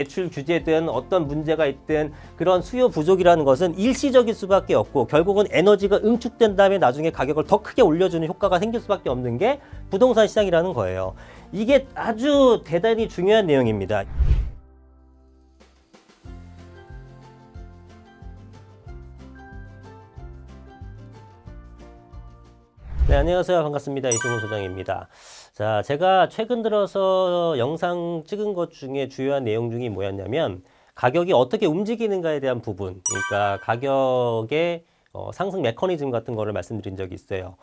대출 규제든 어떤 문제가 있든 그런 수요 부족이라는 것은 일시적일 수밖에 없고 결국은 에너지가 응축된 다음에 나중에 가격을 더 크게 올려주는 효과가 생길 수밖에 없는 게 부동산 시장이라는 거예요. 이게 아주 대단히 중요한 내용입니다. 네, 안녕하세요. 반갑습니다. 이승훈 소장입니다. 자, 제가 최근 들어서 영상 찍은 것 중에 주요한 내용 중이 뭐였냐면 가격이 어떻게 움직이는가에 대한 부분, 그러니까 가격의 상승 메커니즘 같은 거를 말씀드린 적이 있어요.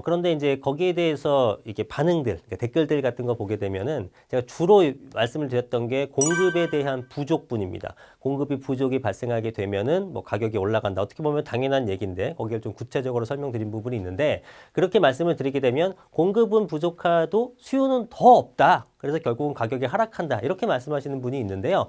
그런데 이제 거기에 대해서 이게 반응들, 그러니까 댓글들 같은 거 보게 되면은 제가 주로 말씀을 드렸던 게 공급에 대한 부족분입니다. 공급이 부족이 발생하게 되면은 뭐 가격이 올라간다. 어떻게 보면 당연한 얘기인데 거기를 좀 구체적으로 설명드린 부분이 있는데 그렇게 말씀을 드리게 되면 공급은 부족하도 수요는 더 없다. 그래서 결국은 가격이 하락한다. 이렇게 말씀하시는 분이 있는데요.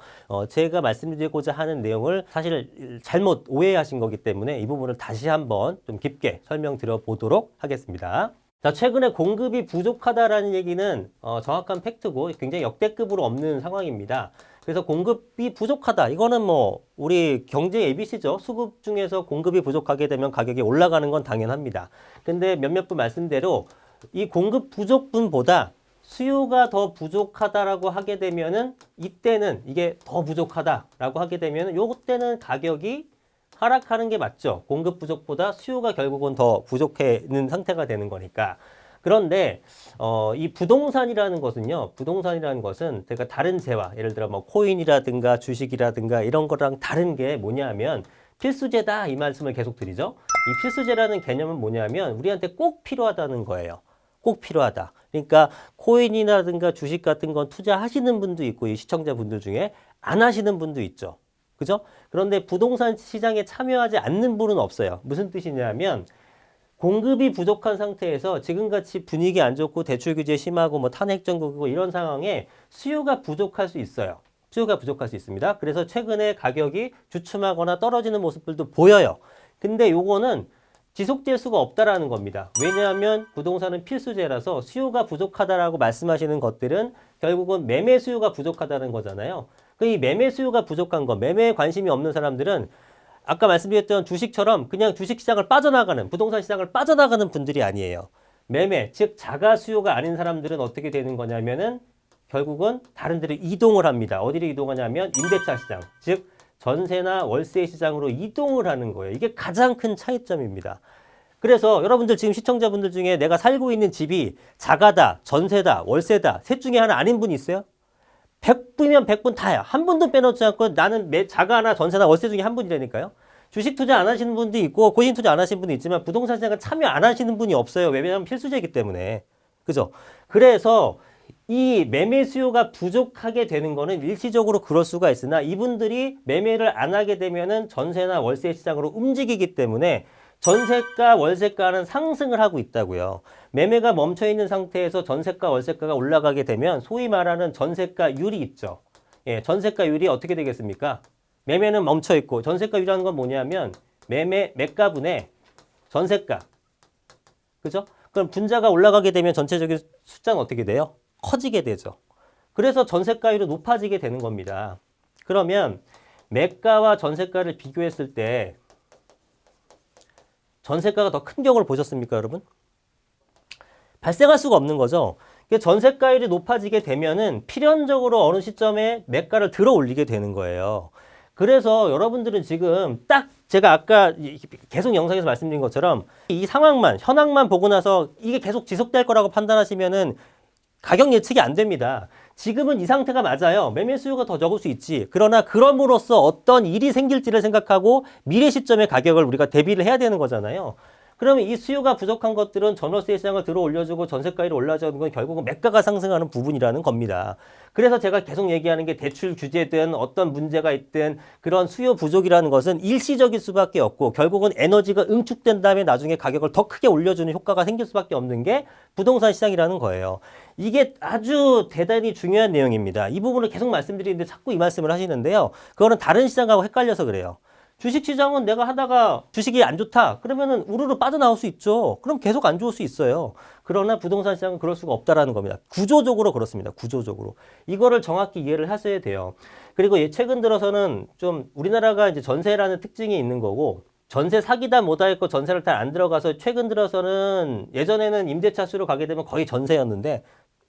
제가 말씀드리고자 하는 내용을 사실 잘못 오해하신 거기 때문에 이 부분을 다시 한번 좀 깊게 설명드려 보도록 하겠습니다. 자, 최근에 공급이 부족하다라는 얘기는 정확한 팩트고 굉장히 역대급으로 없는 상황입니다. 그래서 공급이 부족하다. 이거는 뭐 우리 경제 ABC죠. 수급 중에서 공급이 부족하게 되면 가격이 올라가는 건 당연합니다. 근데 몇몇 분 말씀대로 이 공급 부족분보다 수요가 더 부족하다라고 하게 되면은 이때는 이게 더 부족하다라고 하게 되면은 요때는 가격이 하락하는 게 맞죠. 공급 부족보다 수요가 결국은 더 부족해는 상태가 되는 거니까. 그런데 이 부동산이라는 것은 제가 다른 재화, 예를 들어 뭐 코인이라든가 주식이라든가 이런 거랑 다른 게 뭐냐면 필수재다 이 말씀을 계속 드리죠. 이 필수재라는 개념은 뭐냐면 우리한테 꼭 필요하다는 거예요. 꼭 필요하다. 그러니까 코인이라든가 주식 같은 건 투자하시는 분도 있고 이 시청자분들 중에 안 하시는 분도 있죠. 그죠? 그런데 부동산 시장에 참여하지 않는 분은 없어요. 무슨 뜻이냐면 공급이 부족한 상태에서 지금같이 분위기 안 좋고 대출 규제 심하고 뭐 탄핵 정국이고 이런 상황에 수요가 부족할 수 있어요. 수요가 부족할 수 있습니다. 그래서 최근에 가격이 주춤하거나 떨어지는 모습들도 보여요. 근데 요거는 지속될 수가 없다라는 겁니다. 왜냐하면 부동산은 필수재라서 수요가 부족하다라고 말씀하시는 것들은 결국은 매매 수요가 부족하다는 거잖아요. 이 매매 수요가 부족한 거, 매매에 관심이 없는 사람들은 아까 말씀드렸던 주식처럼 그냥 주식시장을 빠져나가는, 부동산 시장을 빠져나가는 분들이 아니에요. 매매, 즉 자가 수요가 아닌 사람들은 어떻게 되는 거냐면은 결국은 다른 데로 이동을 합니다. 어디로 이동하냐면 임대차 시장, 즉 전세나 월세 시장으로 이동을 하는 거예요. 이게 가장 큰 차이점입니다. 그래서 여러분들 지금 시청자분들 중에 내가 살고 있는 집이 자가다, 전세다, 월세다, 셋 중에 하나 아닌 분 있어요? 100분이면 100분 다야. 한 분도 빼놓지 않고 나는 자가나 전세나 월세 중에 한 분이라니까요. 주식 투자 안 하시는 분도 있고 코인 투자 안 하시는 분도 있지만 부동산 시장에 참여 안 하시는 분이 없어요. 왜냐하면 필수재이기 때문에. 그죠? 그래서 이 매매 수요가 부족하게 되는 거는 일시적으로 그럴 수가 있으나 이분들이 매매를 안 하게 되면은 전세나 월세 시장으로 움직이기 때문에 전세가, 월세가는 상승을 하고 있다고요. 매매가 멈춰 있는 상태에서 전세가, 월세가가 올라가게 되면 소위 말하는 전세가율이 있죠. 예, 전세가율이 어떻게 되겠습니까? 매매는 멈춰 있고 전세가율이라는 건 뭐냐면 매가분의 전세가. 그죠? 그럼 분자가 올라가게 되면 전체적인 숫자는 어떻게 돼요? 커지게 되죠. 그래서 전세가율이 높아지게 되는 겁니다. 그러면 매가와 전세가를 비교했을 때 전세가가 더 큰 경우를 보셨습니까, 여러분? 발생할 수가 없는 거죠. 전세가율이 높아지게 되면은 필연적으로 어느 시점에 매가를 들어 올리게 되는 거예요. 그래서 여러분들은 지금 딱 제가 아까 계속 영상에서 말씀드린 것처럼 이 상황만, 현황만 보고 나서 이게 계속 지속될 거라고 판단하시면은 가격 예측이 안 됩니다. 지금은 이 상태가 맞아요. 매매 수요가 더 적을 수 있지. 그러나 그럼으로써 어떤 일이 생길지를 생각하고 미래 시점의 가격을 우리가 대비를 해야 되는 거잖아요. 그러면 이 수요가 부족한 것들은 전월세 시장을 들어 올려주고 전세가율이 올라주는 건 결국은 매가가 상승하는 부분이라는 겁니다. 그래서 제가 계속 얘기하는 게 대출 규제든 어떤 문제가 있든 그런 수요 부족이라는 것은 일시적일 수밖에 없고 결국은 에너지가 응축된 다음에 나중에 가격을 더 크게 올려주는 효과가 생길 수밖에 없는 게 부동산 시장이라는 거예요. 이게 아주 대단히 중요한 내용입니다. 이 부분을 계속 말씀드리는데 자꾸 이 말씀을 하시는데요. 그거는 다른 시장하고 헷갈려서 그래요. 주식시장은 내가 하다가 주식이 안 좋다. 그러면은 우르르 빠져나올 수 있죠. 그럼 계속 안 좋을 수 있어요. 그러나 부동산 시장은 그럴 수가 없다라는 겁니다. 구조적으로 그렇습니다. 구조적으로. 이거를 정확히 이해를 하셔야 돼요. 그리고 최근 들어서는 좀 우리나라가 이제 전세라는 특징이 있는 거고 전세 사기다 뭐다 했고 전세를 다 안 들어가서 최근 들어서는 예전에는 임대차 수로 가게 되면 거의 전세였는데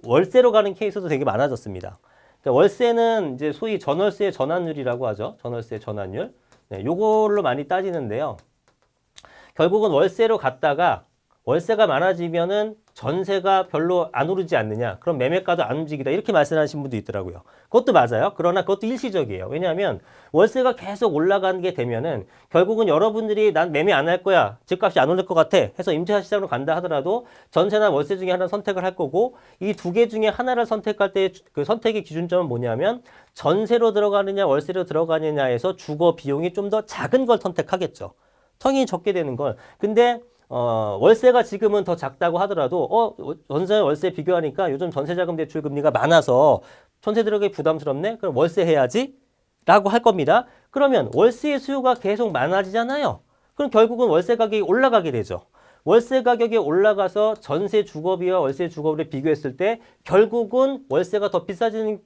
월세로 가는 케이스도 되게 많아졌습니다. 그러니까 월세는 이제 소위 전월세의 전환율이라고 하죠. 전월세의 전환율. 네, 요걸로 많이 따지는데요. 결국은 월세로 갔다가 월세가 많아지면은 전세가 별로 안 오르지 않느냐. 그럼 매매가도 안 움직이다. 이렇게 말씀하신 분도 있더라고요. 그것도 맞아요. 그러나 그것도 일시적이에요. 왜냐하면 월세가 계속 올라가는 게 되면은 결국은 여러분들이 난 매매 안 할 거야. 집값이 안 오를 것 같아. 해서 임차 시장으로 간다 하더라도 전세나 월세 중에 하나를 선택을 할 거고 이 두 개 중에 하나를 선택할 때 그 선택의 기준점은 뭐냐면 전세로 들어가느냐 월세로 들어가느냐에서 주거 비용이 좀 더 작은 걸 선택하겠죠. 성인이 적게 되는 걸. 근데 월세가 지금은 더 작다고 하더라도 전세 월세 비교하니까 요즘 전세자금 대출 금리가 많아서 전세 들어가기 부담스럽네. 그럼 월세 해야지 라고 할 겁니다. 그러면 월세의 수요가 계속 많아지잖아요. 그럼 결국은 월세 가격이 올라가게 되죠. 월세 가격이 올라가서 전세 주거비와 월세 주거비를 비교했을 때 결국은 월세가 더 비싸지는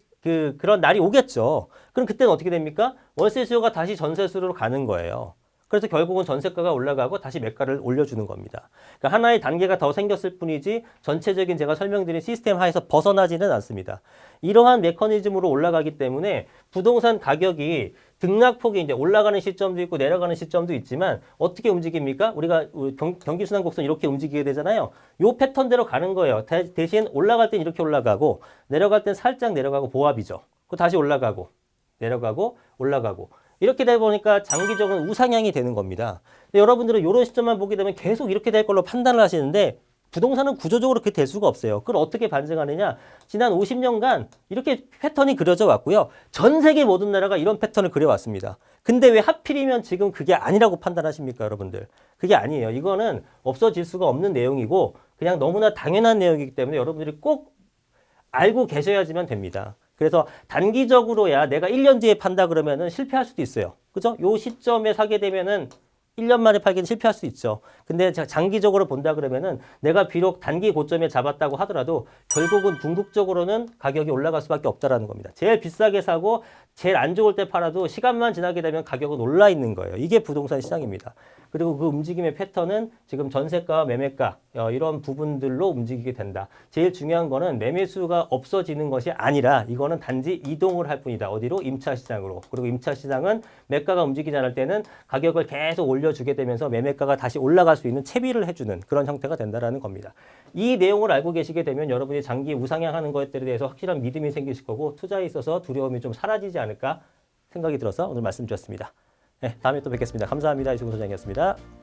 그런 날이 오겠죠. 그럼 그때는 어떻게 됩니까? 월세 수요가 다시 전세 수요로 가는 거예요. 그래서 결국은 전세가가 올라가고 다시 매가를 올려주는 겁니다. 그러니까 하나의 단계가 더 생겼을 뿐이지 전체적인 제가 설명드린 시스템 하에서 벗어나지는 않습니다. 이러한 메커니즘으로 올라가기 때문에 부동산 가격이 등락폭이 이제 올라가는 시점도 있고 내려가는 시점도 있지만 어떻게 움직입니까? 우리가 경기순환 곡선 이렇게 움직이게 되잖아요. 요 패턴대로 가는 거예요. 대신 올라갈 땐 이렇게 올라가고 내려갈 땐 살짝 내려가고 보합이죠. 그 다시 올라가고 내려가고 올라가고 이렇게 되다 보니까 장기적으로 우상향이 되는 겁니다. 근데 여러분들은 이런 시점만 보게 되면 계속 이렇게 될 걸로 판단을 하시는데 부동산은 구조적으로 그렇게 될 수가 없어요. 그걸 어떻게 반증하느냐? 지난 50년간 이렇게 패턴이 그려져 왔고요. 전 세계 모든 나라가 이런 패턴을 그려왔습니다. 근데 왜 하필이면 지금 그게 아니라고 판단하십니까, 여러분들? 그게 아니에요. 이거는 없어질 수가 없는 내용이고 그냥 너무나 당연한 내용이기 때문에 여러분들이 꼭 알고 계셔야지만 됩니다. 그래서 단기적으로야 내가 1년 뒤에 판다 그러면은 실패할 수도 있어요. 그죠? 요 시점에 사게 되면은 1년 만에 팔기는 실패할 수 있죠. 근데 장기적으로 본다 그러면은 내가 비록 단기 고점에 잡았다고 하더라도 결국은 궁극적으로는 가격이 올라갈 수밖에 없다라는 겁니다. 제일 비싸게 사고 제일 안 좋을 때 팔아도 시간만 지나게 되면 가격은 올라 있는 거예요. 이게 부동산 시장입니다. 그리고 그 움직임의 패턴은 지금 전세가와 매매가 이런 부분들로 움직이게 된다. 제일 중요한 거는 매매수가 없어지는 것이 아니라 이거는 단지 이동을 할 뿐이다. 어디로? 임차 시장으로. 그리고 임차 시장은 매가가 움직이지 않을 때는 가격을 계속 올려주게 되면서 매매가가 다시 올라갈 수 있는 채비를 해주는 그런 형태가 된다라는 겁니다. 이 내용을 알고 계시게 되면 여러분이 장기 우상향하는 것들에 대해서 확실한 믿음이 생기실 거고 투자에 있어서 두려움이 좀 사라지지 않을까 생각이 들어서 오늘 말씀드렸습니다. 네, 다음에 또 뵙겠습니다. 감사합니다. 이승훈 소장이었습니다.